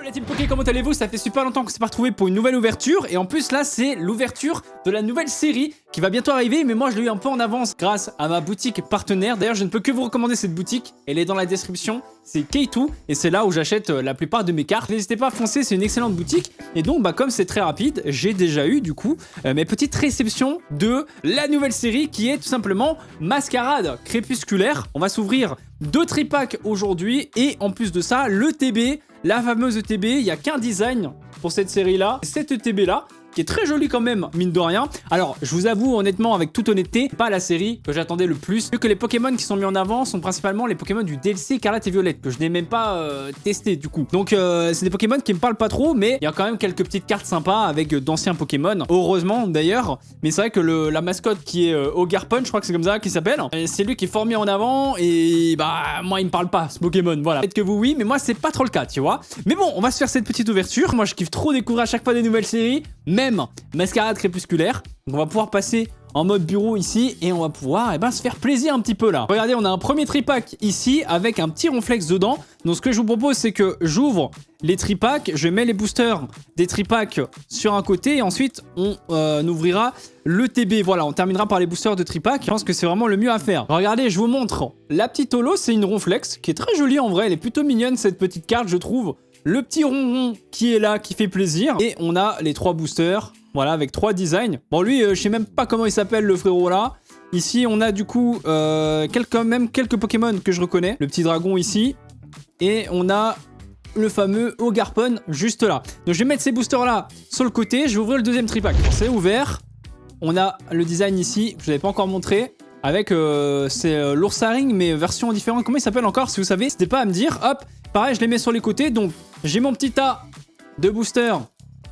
La team Poké, comment allez-vous? Ça fait super longtemps qu'on s'est pas retrouvé pour une nouvelle ouverture. Et en plus là c'est l'ouverture de la nouvelle série qui va bientôt arriver. Mais moi je l'ai eu un peu en avance grâce à ma boutique partenaire. D'ailleurs je ne peux que vous recommander cette boutique. Elle est dans la description. C'est K2 et c'est là où j'achète la plupart de mes cartes. N'hésitez pas à foncer, c'est une excellente boutique. Et donc bah comme c'est très rapide, j'ai déjà eu du coup mes petites réceptions de la nouvelle série qui est tout simplement Mascarade Crépusculaire. On va s'ouvrir 2 tripacks aujourd'hui et en plus de ça le TB. La fameuse ETB, il n'y a qu'un design pour cette série-là. Cette ETB-là, qui est très jolie quand même, mine de rien. Alors, je vous avoue honnêtement, avec toute honnêteté, pas la série que j'attendais le plus. Vu que les Pokémon qui sont mis en avant sont principalement les Pokémon du DLC Écarlate et Violette, que je n'ai même pas testé du coup. Donc, c'est des Pokémon qui me parlent pas trop, mais il y a quand même quelques petites cartes sympas avec d'anciens Pokémon. Heureusement d'ailleurs. Mais c'est vrai que la mascotte qui est Ogarpon, je crois que c'est comme ça qu'il s'appelle, c'est lui qui est fort mis en avant et bah, moi il me parle pas ce Pokémon. Voilà. Peut-être que vous, oui, mais moi c'est pas trop le cas, tu vois. Mais bon, on va se faire cette petite ouverture. Moi je kiffe trop découvrir à chaque fois des nouvelles séries. Même Mascarade Crépusculaire. Donc on va pouvoir passer en mode bureau ici et on va pouvoir se faire plaisir un petit peu là. Regardez, on a un premier tripack ici avec un petit ronflex dedans. Donc ce que je vous propose c'est que j'ouvre les tripacks, je mets les boosters des tripacks sur un côté et ensuite on ouvrira le TB. Voilà, on terminera par les boosters de tripack. Je pense que c'est vraiment le mieux à faire. Regardez, je vous montre la petite holo, c'est une ronflex qui est très jolie en vrai. Elle est plutôt mignonne cette petite carte je trouve. Le petit ronron qui est là, qui fait plaisir. Et on a les 3 boosters, voilà, avec 3 designs. Bon, lui, je sais même pas comment il s'appelle, le frérot là. Ici, on a du coup quelques Pokémon que je reconnais. Le petit dragon ici. Et on a le fameux Ogarpon juste là. Donc, je vais mettre ces boosters là sur le côté. Je vais ouvrir le deuxième tripack. C'est ouvert. On a le design ici, que je ne l'avais pas encore montré. Avec, c'est l'oursaring, mais version différente. Comment il s'appelle encore, si vous savez? N'hésitez pas à me dire. Hop, pareil, je les mets sur les côtés. Donc, j'ai mon petit tas de boosters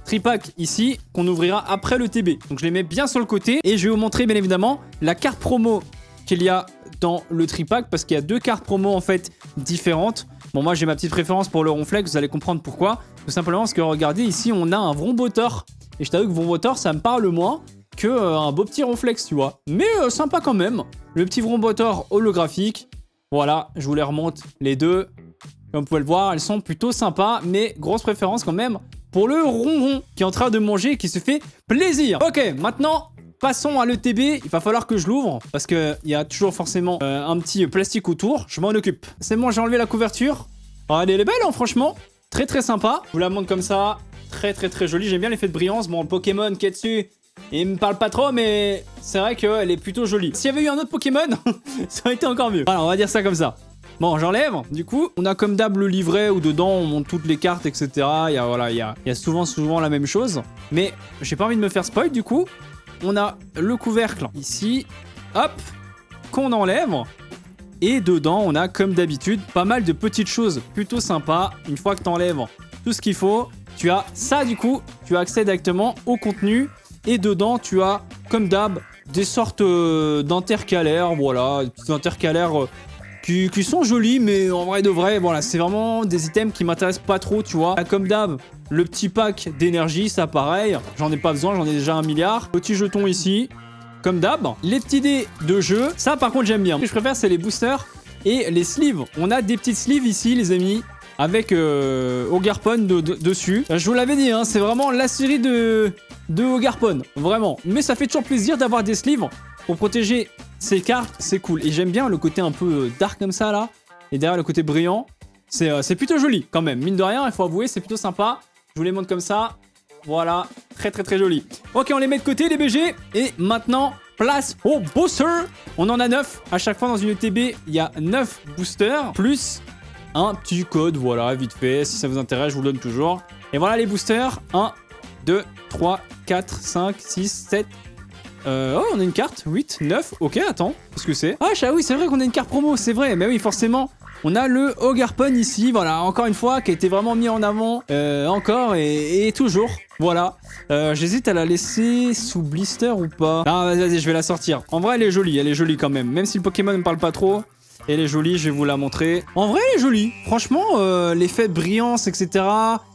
tripack ici, qu'on ouvrira après le TB. Donc, je les mets bien sur le côté. Et je vais vous montrer, bien évidemment, la carte promo qu'il y a dans le tripack. Parce qu'il y a 2 cartes promo, en fait, différentes. Bon, moi, j'ai ma petite préférence pour le ronflex. Vous allez comprendre pourquoi. Tout simplement parce que, regardez, ici, on a un Vrombotor. Et je t'avoue que Vrombotor, ça me parle moins que un beau petit ronflex, tu vois. Mais sympa quand même. Le petit Vrombotor holographique. Voilà, je vous les remonte les deux. Comme vous pouvez le voir, elles sont plutôt sympas. Mais grosse préférence quand même pour le ronron qui est en train de manger et qui se fait plaisir. Ok, maintenant, passons à l'ETB. Il va falloir que je l'ouvre parce qu'il y a toujours forcément un petit plastique autour. Je m'en occupe. C'est bon, j'ai enlevé la couverture. Oh, elle est belle, hein, franchement. Très très sympa. Je vous la montre comme ça. Très très très jolie. J'aime bien l'effet de brillance. Bon, le Pokémon qui est dessus, il me parle pas trop, mais c'est vrai qu'elle est plutôt jolie. S'il y avait eu un autre Pokémon, ça aurait été encore mieux. Voilà, on va dire ça comme ça. Bon, j'enlève. Du coup, on a comme d'hab le livret où dedans on monte toutes les cartes, etc. Il y a souvent la même chose. Mais j'ai pas envie de me faire spoil, du coup. On a le couvercle ici. Hop, qu'on enlève. Et dedans, on a comme d'habitude pas mal de petites choses plutôt sympas. Une fois que t'enlèves tout ce qu'il faut, tu as ça du coup. Tu as accès directement au contenu. Et dedans, tu as, comme d'hab, des sortes d'intercalaires, voilà, des petits intercalaires qui sont jolis, mais en vrai de vrai, voilà, c'est vraiment des items qui m'intéressent pas trop, tu vois. Comme d'hab, le petit pack d'énergie, ça pareil, j'en ai pas besoin, j'en ai déjà 1 milliard. Petit jeton ici, comme d'hab. Les petits dés de jeu, ça par contre j'aime bien. Ce que je préfère, c'est les boosters et les sleeves. On a des petites sleeves ici, les amis, avec Ogarpon dessus. Je vous l'avais dit, hein, c'est vraiment la série de Ogarpon, vraiment. Mais ça fait toujours plaisir d'avoir des sleeves pour protéger ces cartes, c'est cool. Et j'aime bien le côté un peu dark comme ça là. Et derrière le côté brillant, c'est plutôt joli quand même. Mine de rien, il faut avouer, c'est plutôt sympa. Je vous les montre comme ça. Voilà, très très très joli. Ok, on les met de côté les BG. Et maintenant, place aux boosters. On en a 9. À chaque fois dans une ETB, il y a 9 boosters. Plus un petit code, voilà, vite fait. Si ça vous intéresse, je vous le donne toujours. Et voilà les boosters. 1, 2, 3, 4, 5, 6, 7. Oh, on a une carte. 8, 9. Ok, attends. Qu'est-ce que c'est? Ah, oui, c'est vrai qu'on a une carte promo, c'est vrai. Mais oui, forcément. On a le Ogarpon ici, voilà, encore une fois, qui a été vraiment mis en avant, encore et toujours, voilà. J'hésite à la laisser sous blister ou pas. Ah, vas-y, je vais la sortir. En vrai, elle est jolie quand même. Même si le Pokémon ne me parle pas trop, elle est jolie, je vais vous la montrer. En vrai, elle est jolie. Franchement, l'effet de brillance, etc.,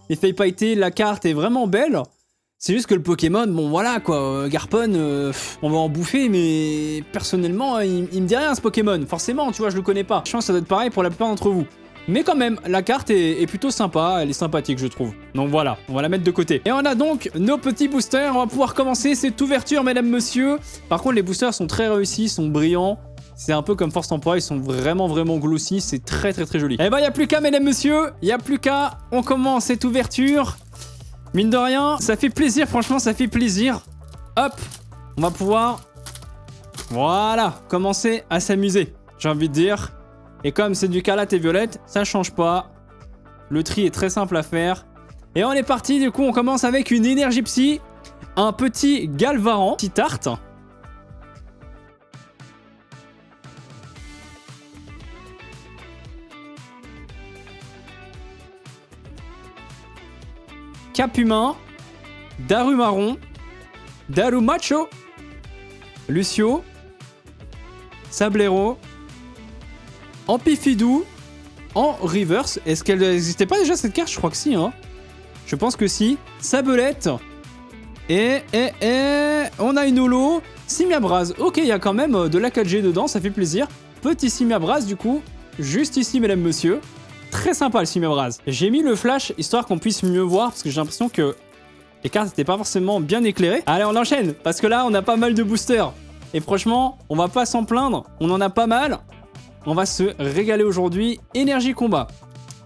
l'effet pailleté, la carte est vraiment belle. C'est juste que le Pokémon, bon voilà quoi, Garpon, on va en bouffer, mais personnellement, il me dit rien ce Pokémon. Forcément, tu vois, je le connais pas. Je pense que ça doit être pareil pour la plupart d'entre vous. Mais quand même, la carte est plutôt sympa, elle est sympathique je trouve. Donc voilà, on va la mettre de côté. Et on a donc nos petits boosters, on va pouvoir commencer cette ouverture mesdames, messieurs. Par contre les boosters sont très réussis, sont brillants. C'est un peu comme Force Temporelle, ils sont vraiment glossy, c'est très joli. Et bah y a plus qu'à mesdames, messieurs, y a plus qu'à, on commence cette ouverture. Mine de rien, ça fait plaisir, franchement ça fait plaisir. Hop, on va pouvoir, voilà, commencer à s'amuser, j'ai envie de dire. Et comme c'est du Écarlate et Violette, ça change pas. Le tri est très simple à faire. Et on est parti, du coup on commence avec une énergie psy, un petit Galvaran, petite tarte. Cap humain, Darumaron, Darumacho, Lucio, Sablero, Ampifidou, en reverse. Est-ce qu'elle n'existait pas déjà cette carte? Je crois que si, hein. Je pense que si. Sabelette. Et on a une holo. Simiabras. Ok, il y a quand même de la 4G dedans, ça fait plaisir. Petit Simiabras du coup, juste ici mesdames, messieurs. Très sympa le Simiabras. J'ai mis le flash histoire qu'on puisse mieux voir parce que j'ai l'impression que les cartes n'étaient pas forcément bien éclairées. Allez, on enchaîne parce que là, on a pas mal de boosters. Et franchement, on va pas s'en plaindre. On en a pas mal. On va se régaler aujourd'hui. Énergie combat.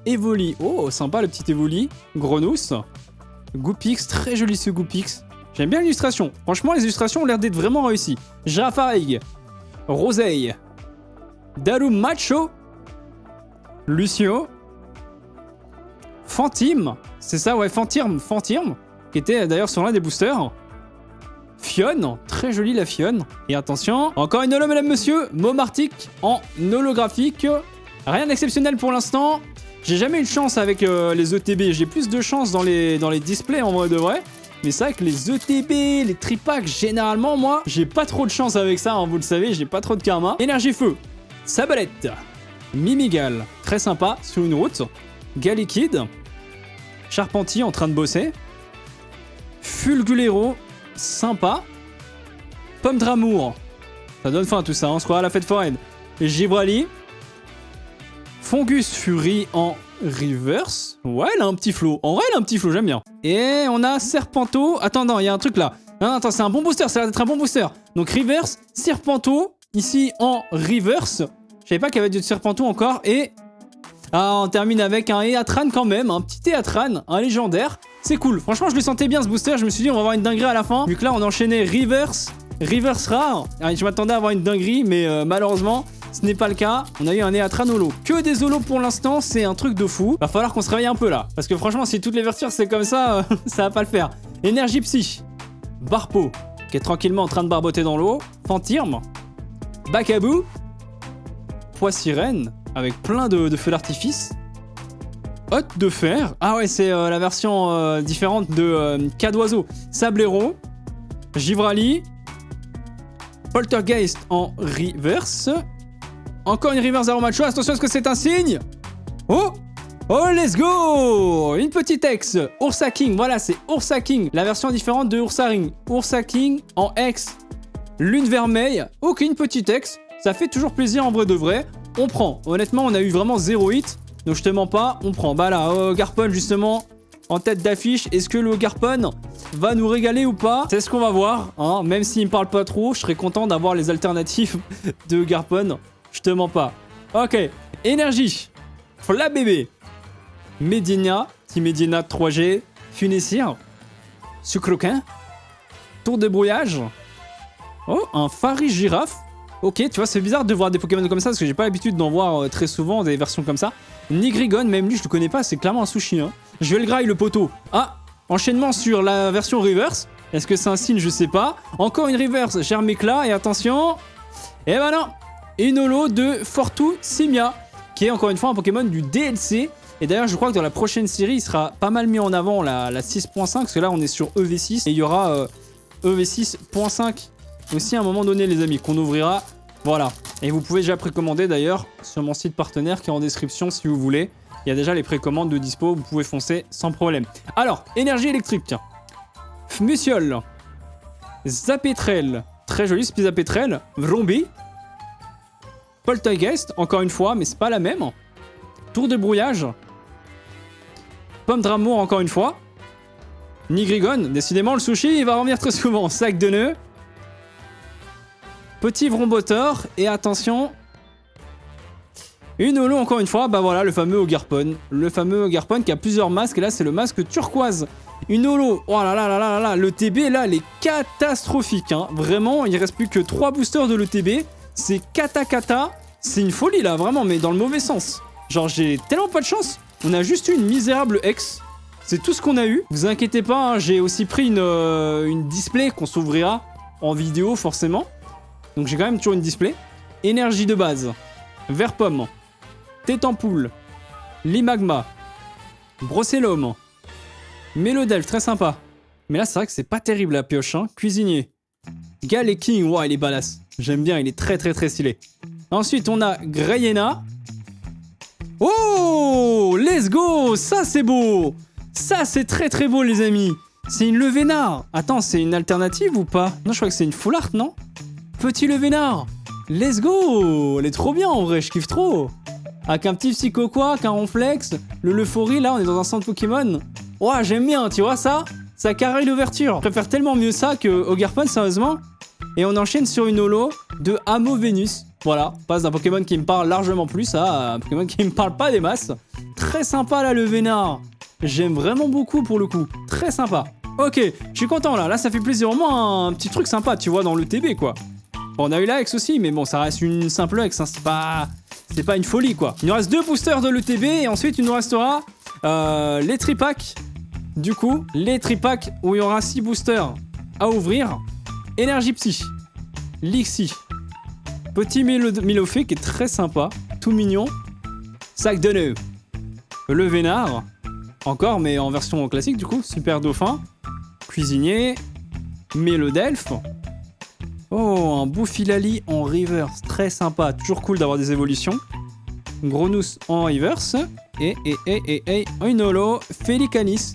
Evoli. Oh, sympa le petit Evoli. Grenousse. Goopix. Très joli ce Goopix. J'aime bien l'illustration. Franchement, les illustrations ont l'air d'être vraiment réussies. Girafarig. Roseille. Darumacho. Lucio. Fantime. C'est ça, ouais, Fantime. Qui était d'ailleurs sur l'un des boosters. Fionne. Très jolie la Fionne. Et attention, encore une holo, mesdames, messieurs. Momartic en holographique. Rien d'exceptionnel pour l'instant. J'ai jamais eu de chance avec les ETB. J'ai plus de chance dans les displays en vrai de vrai. Mais c'est vrai que les ETB, les tripacks, généralement, moi, j'ai pas trop de chance avec ça, hein, vous le savez, j'ai pas trop de karma. Énergie feu. Sabalette. Mimigal. Très sympa, sur une route. Galikid. Charpentier en train de bosser. Fulgulero. Sympa. Pomme d'amour. Ça donne faim tout ça, on se croit à la fête foraine. Gibrali. Fongus Fury en reverse. Ouais, elle a un petit flow. En vrai, elle a un petit flow, j'aime bien. Et on a Serpento. Attends, non, il y a un truc là. Non, attends, c'est un bon booster, ça a l'air d'être un bon booster. Donc reverse, Serpento. Ici en reverse. Je savais pas qu'il y avait du Serpento encore. Et on termine avec un Eatran quand même. Un petit Eatran, un légendaire. C'est cool. Franchement, je le sentais bien ce booster. Je me suis dit, on va avoir une dinguerie à la fin. Vu que là, on enchaînait reverse rare. Je m'attendais à avoir une dinguerie, mais malheureusement, ce n'est pas le cas. On a eu un Eatran holo. Que des holos pour l'instant, c'est un truc de fou. Va falloir qu'on se réveille un peu là. Parce que franchement, si toutes les vertures c'est comme ça, ça va pas le faire. Énergie psy. Barpo, qui est tranquillement en train de barboter dans l'eau. Fantirme. Bacabou. Pois sirène, avec plein de feux d'artifice. Hôte de fer. Ah ouais, c'est la version différente de Cas d'oiseau. Sablero. Givrali. Poltergeist en reverse. Encore une reverse Aromacho. Attention, est-ce que c'est un signe? Oh! Oh, let's go! Une petite ex. Ursa King. Voilà, c'est Ursa King. La version différente de Ursa Ring. Ursa King en ex. Lune vermeille. Ok, une petite ex. Ça fait toujours plaisir en vrai de vrai. On prend. Honnêtement, on a eu vraiment 0 hit. Donc je te mens pas, on prend. Bah là, Garpon justement, en tête d'affiche. Est-ce que le Garpon va nous régaler ou pas? C'est ce qu'on va voir. Hein. Même s'il me parle pas trop, je serais content d'avoir les alternatives de Garpon. Je te mens pas. Ok. Énergie. Fla bébé. Medina. Petit Medina 3G. Funessir. Sucroquin. Tour de brouillage. Oh, un Fari girafe. Ok, tu vois, c'est bizarre de voir des Pokémon comme ça parce que j'ai pas l'habitude d'en voir très souvent des versions comme ça. Nigrigon, même lui, je le connais pas, c'est clairement un sushi. Hein. Je vais le graille, le poteau. Ah, enchaînement sur la version reverse. Est-ce que c'est un signe? Je sais pas. Encore une reverse, Germécla, et attention. Et ben non, une holo de Fortu Simia, qui est encore une fois un Pokémon du DLC. Et d'ailleurs, je crois que dans la prochaine série, il sera pas mal mis en avant la 6.5, parce que là, on est sur EV6, et il y aura EV6.5 aussi à un moment donné, les amis, qu'on ouvrira. Voilà. Et vous pouvez déjà précommander d'ailleurs sur mon site partenaire qui est en description si vous voulez. Il y a déjà les précommandes de dispo, vous pouvez foncer sans problème. Alors, énergie électrique, tiens. Musiole. Zapetrel. Très joli, Spizapetrel. Vrombi. Poltergeist, encore une fois, mais c'est pas la même. Tour de brouillage. Pomme d'amour encore une fois. Nigrigon. Décidément, le sushi, il va revenir très souvent. Sac de nœuds. Petit vrombotor. Et attention... Une holo encore une fois, bah voilà, le fameux Ogarpon. Le fameux Ogarpon qui a plusieurs masques, et là c'est le masque turquoise. Une holo, oh là là là là là, le TB là, elle est catastrophique, hein. Vraiment, il reste plus que 3 boosters de l'ETB. C'est kata. C'est une folie là, vraiment, mais dans le mauvais sens. Genre, j'ai tellement pas de chance. On a juste eu une misérable ex. C'est tout ce qu'on a eu. Vous inquiétez pas, hein, j'ai aussi pris une display qu'on s'ouvrira en vidéo forcément. Donc j'ai quand même toujours une display. Énergie de base. Vert pomme. Tête en poule, Limagma, Brocellum, Mélodelf, très sympa. Mais là, c'est vrai que c'est pas terrible la pioche, hein. Cuisinier, Gal et King, wow, il est badass. J'aime bien, il est très stylé. Ensuite, on a Greyena. Oh, let's go, ça c'est beau. Ça c'est très beau, les amis. C'est une Levénard. Attends, c'est une alternative ou pas? Non, je crois que c'est une full art, non? Petit Levénard. Let's go. Elle est trop bien en vrai, je kiffe trop. Avec un petit Psychoquack, un Ronflex, l'Euphorie, là, on est dans un centre Pokémon. Ouah, j'aime bien, tu vois ça? Ça carré l'ouverture. Je préfère tellement mieux ça que Ogarpon, sérieusement. Et on enchaîne sur une holo de Amo Venus. Voilà, on passe d'un Pokémon qui me parle largement plus à un Pokémon qui me parle pas des masses. Très sympa, là, le Vénard. J'aime vraiment beaucoup, pour le coup. Très sympa. Ok, je suis content, là. Là, ça fait plaisir. Au moins, un petit truc sympa, tu vois, dans le TB, quoi. Bon, on a eu la X aussi, mais bon, ça reste une simple X, hein. C'est pas une folie, quoi. Il nous reste 2 boosters de l'ETB et ensuite il nous restera les tripacks. Du coup, les tripacks où il y aura 6 boosters à ouvrir. Énergie Psy, Lixie, Petit Milofé qui est très sympa, tout mignon. Sac de nœuds, le Vénard, encore mais en version classique du coup. Super Dauphin, Cuisinier, Mélodelf. Oh, un Boufilali en reverse, très sympa, toujours cool d'avoir des évolutions. Gronous en reverse. Et une holo, Félicanis.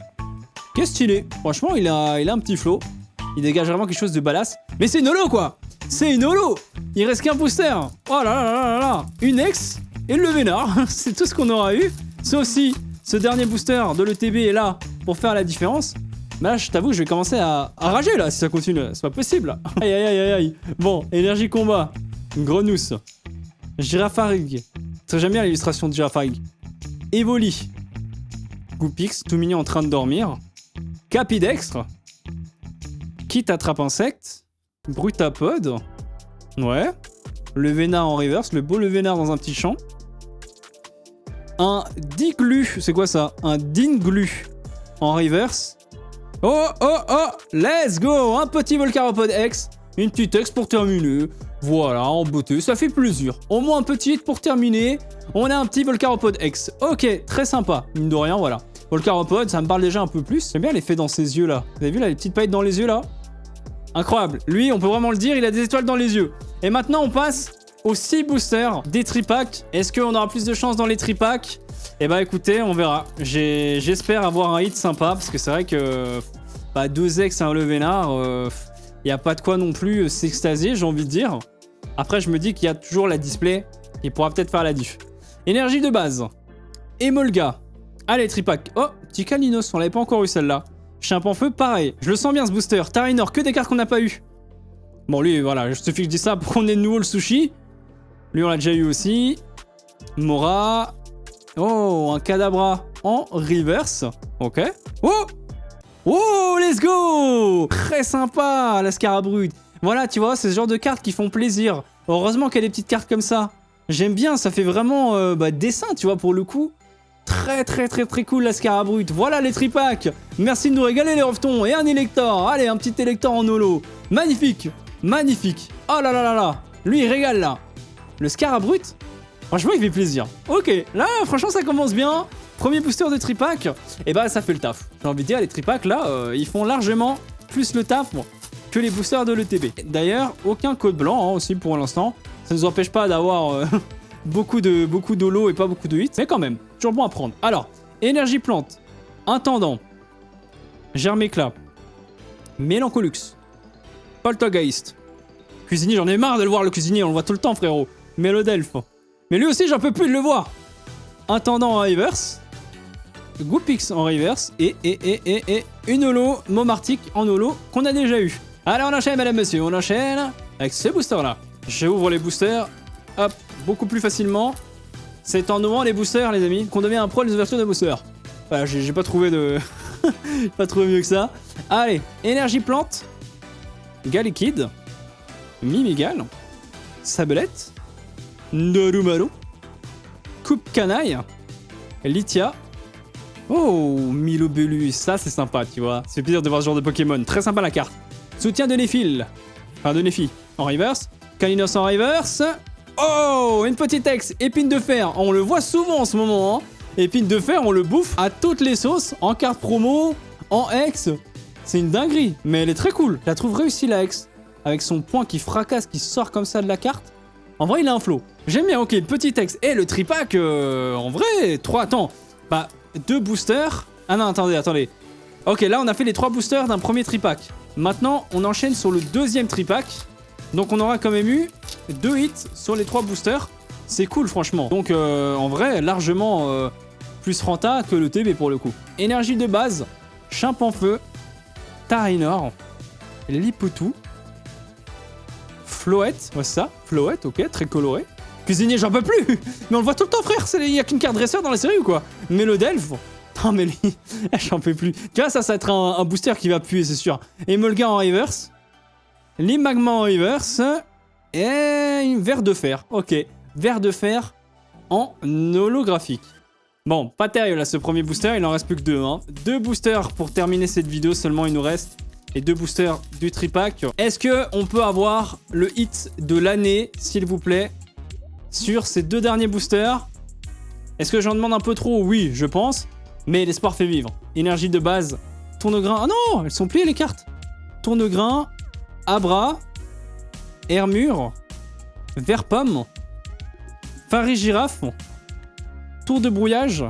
Qui est stylé, franchement il a un petit flow. Il dégage vraiment quelque chose de badass. Mais c'est une holo quoi. C'est une holo. Il reste qu'un booster. Oh là là là là là. Une ex et le Vénard. C'est tout ce qu'on aura eu. Sauf si ce dernier booster de l'ETB est là pour faire la différence. Mais là, je t'avoue, je vais commencer à rager là si ça continue. C'est pas possible. Aïe. Bon, énergie combat. Grenousse. Girafarig. J'aime bien l'illustration de Girafarig. Evoli. Goupix, tout mignon en train de dormir. Capidextre. Kit attrape insecte. Brutapod. Ouais. Le Vénard en reverse. Le beau le Vénard dans un petit champ. Un Diglu. C'est quoi ça? Un Dinglu en reverse. Oh, let's go. Un petit Volcaropod X, une petite X pour terminer. Voilà, en beauté, ça fait plaisir. Au moins un petit hit pour terminer. On a un petit Volcaropod X. Ok, très sympa. Mine de rien, voilà. Volcaropod, ça me parle déjà un peu plus. J'aime bien l'effet dans ses yeux là. Vous avez vu là, les petites paillettes dans les yeux là? Incroyable. Lui, on peut vraiment le dire, il a des étoiles dans les yeux. Et maintenant, on passe aux 6 boosters des tripacks. Est-ce qu'on aura plus de chance dans les tripacks? Eh bah écoutez, on verra. J'espère avoir un hit sympa, parce que c'est vrai que 2 ex et un Levénard, il n'y a pas de quoi non plus s'extasier, j'ai envie de dire. Après, je me dis qu'il y a toujours la display qui pourra peut-être faire la diff. Énergie de base. Emolga. Allez, tripack. Oh, petit Kalinos, on l'avait pas encore eu celle-là. Chimpanfeu, pareil. Je le sens bien ce booster. Tarinor, que des cartes qu'on n'a pas eu. Bon, lui, voilà, je suffit que je dis ça pour qu'on ait de nouveau le sushi. Lui, on l'a déjà eu aussi. Mora. Oh, un Kadabra en reverse. Ok. Oh, let's go. Très sympa, la Scarabrute. Voilà, tu vois, c'est ce genre de cartes qui font plaisir. Heureusement qu'il y a des petites cartes comme ça. J'aime bien, ça fait vraiment dessin, tu vois, pour le coup. Très cool, la Scarabrute. Voilà les tripacks. Merci de nous régaler, les reftons. Et un Elector. Allez, un petit Elector en holo. Magnifique. Oh là là là là. Lui, il régale, là. Le Scarabrute, franchement, il fait plaisir. Ok, là, franchement, ça commence bien. Premier booster de tripack, et bah ça fait le taf. J'ai envie de dire, les tripacks là, ils font largement plus le taf que les boosters de l'ETB. D'ailleurs, aucun code blanc aussi pour l'instant. Ça ne nous empêche pas d'avoir beaucoup d'holo et pas beaucoup de hits, mais quand même, toujours bon à prendre. Alors, énergie plante, intendant, germéclat, mélancolux, poltergeist, cuisinier, j'en ai marre de le voir le cuisinier, on le voit tout le temps frérot. Mélodelf. Mais lui aussi, j'en peux plus de le voir. Intendant en reverse. Goopix en reverse. Et une holo Momartic en holo qu'on a déjà eu. Allez, on enchaîne, madame, monsieur. On enchaîne avec ce booster-là. J'ouvre les boosters. Hop, beaucoup plus facilement. C'est en ouvrant les boosters, les amis, qu'on devient un pro des ouvertures de boosters. Voilà, j'ai pas trouvé de... pas trouvé mieux que ça. Allez, énergie plante. Galliquid. Mimigal. Sablette. Narumaru. Coupe canaille. Lithia. Oh, Milobulus, ça c'est sympa, tu vois. C'est plaisir de voir ce genre de Pokémon. Très sympa la carte. Soutien de Néphil. Enfin, de Néphi. En reverse. Caninos en reverse. Oh, une petite ex. Épine de fer. On le voit souvent en ce moment, hein. Épine de fer, on le bouffe à toutes les sauces. En carte promo, en ex. C'est une dinguerie. Mais elle est très cool. Je la trouve réussie, la ex. Avec son point qui fracasse, qui sort comme ça de la carte. En vrai, il a un flow. J'aime bien, ok, petit ex. Et le tripack, en vrai, 3, attends. Bah, 2 boosters. Ah non, attendez. Ok, là, on a fait les 3 boosters d'un premier tripack. Maintenant, on enchaîne sur le deuxième tripack. Donc, on aura quand même eu 2 hits sur les 3 boosters. C'est cool, franchement. Donc, en vrai, largement plus renta que le TB pour le coup. Énergie de base. Chimp en feu. Tarinor. Lipoutou. Floette. Ouais, c'est ça. Floette, ok, très coloré. Cuisinier, j'en peux plus. Mais on le voit tout le temps, frère. Il n'y a qu'une carte dresseur dans la série ou quoi? Mélodelph. Non, mais lui, j'en peux plus. Tu vois, ça va être un booster qui va puer, c'est sûr. Emolga en reverse. Limagma en reverse. Et une verre de fer. Ok. Verre de fer en holographique. Bon, pas terrible là, ce premier booster. Il en reste plus que 2. Hein. 2 boosters pour terminer cette vidéo. Seulement, il nous reste. Et 2 boosters du tripack. Est-ce qu'on peut avoir le hit de l'année, s'il vous plaît, sur ces 2 derniers boosters? Est-ce que j'en demande un peu trop? Oui, je pense. Mais l'espoir fait vivre. Énergie de base. Tournegrain. Ah non, elles sont pliées les cartes. Tournegrain. Abra. Hermure. Vert pomme. Farigiraffe. Tour de brouillage.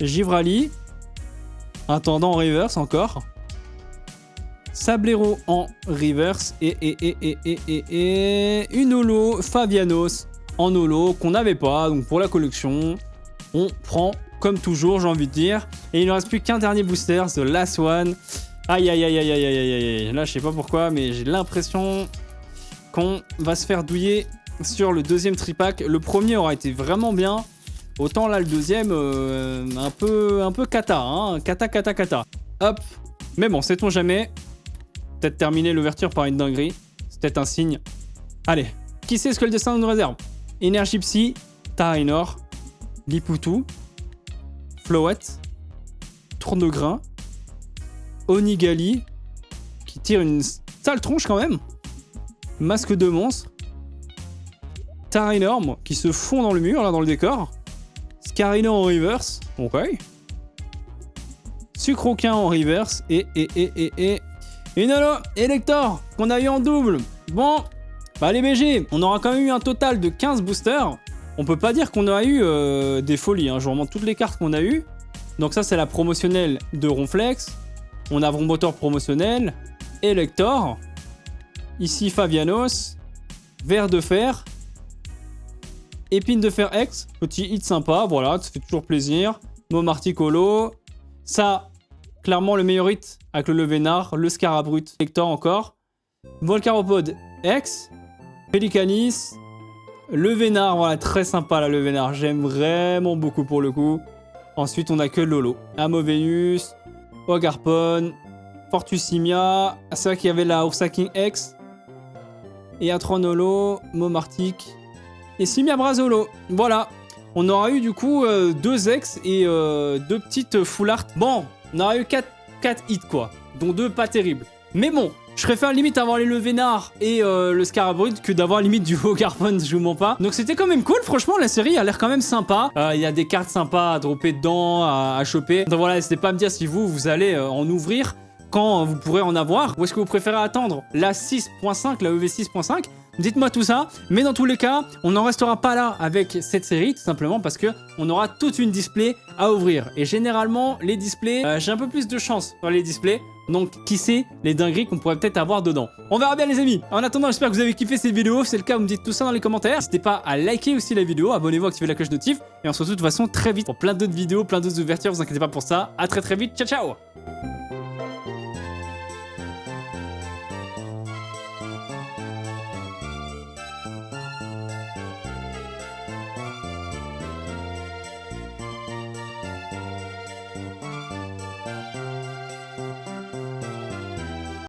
Givrali. Intendant en reverse encore. Sablero en reverse. Et une holo Fabianos en holo qu'on n'avait pas. Donc pour la collection, on prend comme toujours, j'ai envie de dire. Et il ne reste plus qu'un dernier booster, The Last One. Aïe aïe aïe aïe aïe aïe aïe. Là, je sais pas pourquoi, mais j'ai l'impression qu'on va se faire douiller sur le deuxième tripack. Le premier aura été vraiment bien. Autant là, le deuxième, un peu cata, hein. Cata. Hop. Mais bon, sait-on jamais. Peut-être terminer l'ouverture par une dinguerie. C'est peut-être un signe. Allez. Qui sait ce que le destin nous réserve? Énergie Psy. Tarinor. Lipoutou. Floette. Tournegrain. Onigali. Qui tire une sale tronche quand même. Masque de monstre. Tarinor qui se fond dans le mur, là, dans le décor. Scarino en reverse. Ok. Sucroquin en reverse. Et une holo Elector qu'on a eu en double. Bon, bah les BG, on aura quand même eu un total de 15 boosters. On peut pas dire qu'on a eu des folies. Hein. Je vous remonte toutes les cartes qu'on a eues. Donc ça, c'est la promotionnelle de Ronflex. On a Vrombotor promotionnel. Elector. Ici, Fabianos. Verre de fer. Épine de fer X. Petit hit sympa, voilà, ça fait toujours plaisir. Momartic holo. Ça, clairement le meilleur hit avec le Levénard. Le Scarabrut. Elector encore. Volcaropod X. Pelicanis. Levénard, voilà, très sympa la Levénard. J'aime vraiment beaucoup pour le coup. Ensuite, on a que Lolo. Amovenus. Ogarpon. Fortusimia. C'est vrai qu'il y avait la Ursaking X. Et Atron holo. Momartic. Et Simia Brazolo. Voilà. On aura eu du coup 2 ex et 2 petites full art. Bon, on aura eu 4 hits quoi. Dont 2 pas terribles. Mais bon, je préfère limite avoir les Levénard et le Scarabrut que d'avoir limite du Ogarpon, je vous mens pas. Donc c'était quand même cool, franchement la série a l'air quand même sympa. Il y a des cartes sympas à dropper dedans, à choper. Donc voilà, n'hésitez pas à me dire si vous allez en ouvrir, quand vous pourrez en avoir. Ou est-ce que vous préférez attendre la 6.5, la EV 6.5 Dites-moi tout ça, mais dans tous les cas, on n'en restera pas là avec cette série, tout simplement parce que on aura toute une display à ouvrir. Et généralement, les displays, j'ai un peu plus de chance dans les displays. Donc, qui sait les dingueries qu'on pourrait peut-être avoir dedans. On verra bien les amis. En attendant, j'espère que vous avez kiffé cette vidéo. Si c'est le cas, vous me dites tout ça dans les commentaires. N'hésitez pas à liker aussi la vidéo, abonnez-vous, activez la cloche de notif. Et on se retrouve de toute façon très vite pour plein d'autres vidéos, plein d'autres ouvertures. Vous inquiétez pas pour ça. À très vite. Ciao, ciao.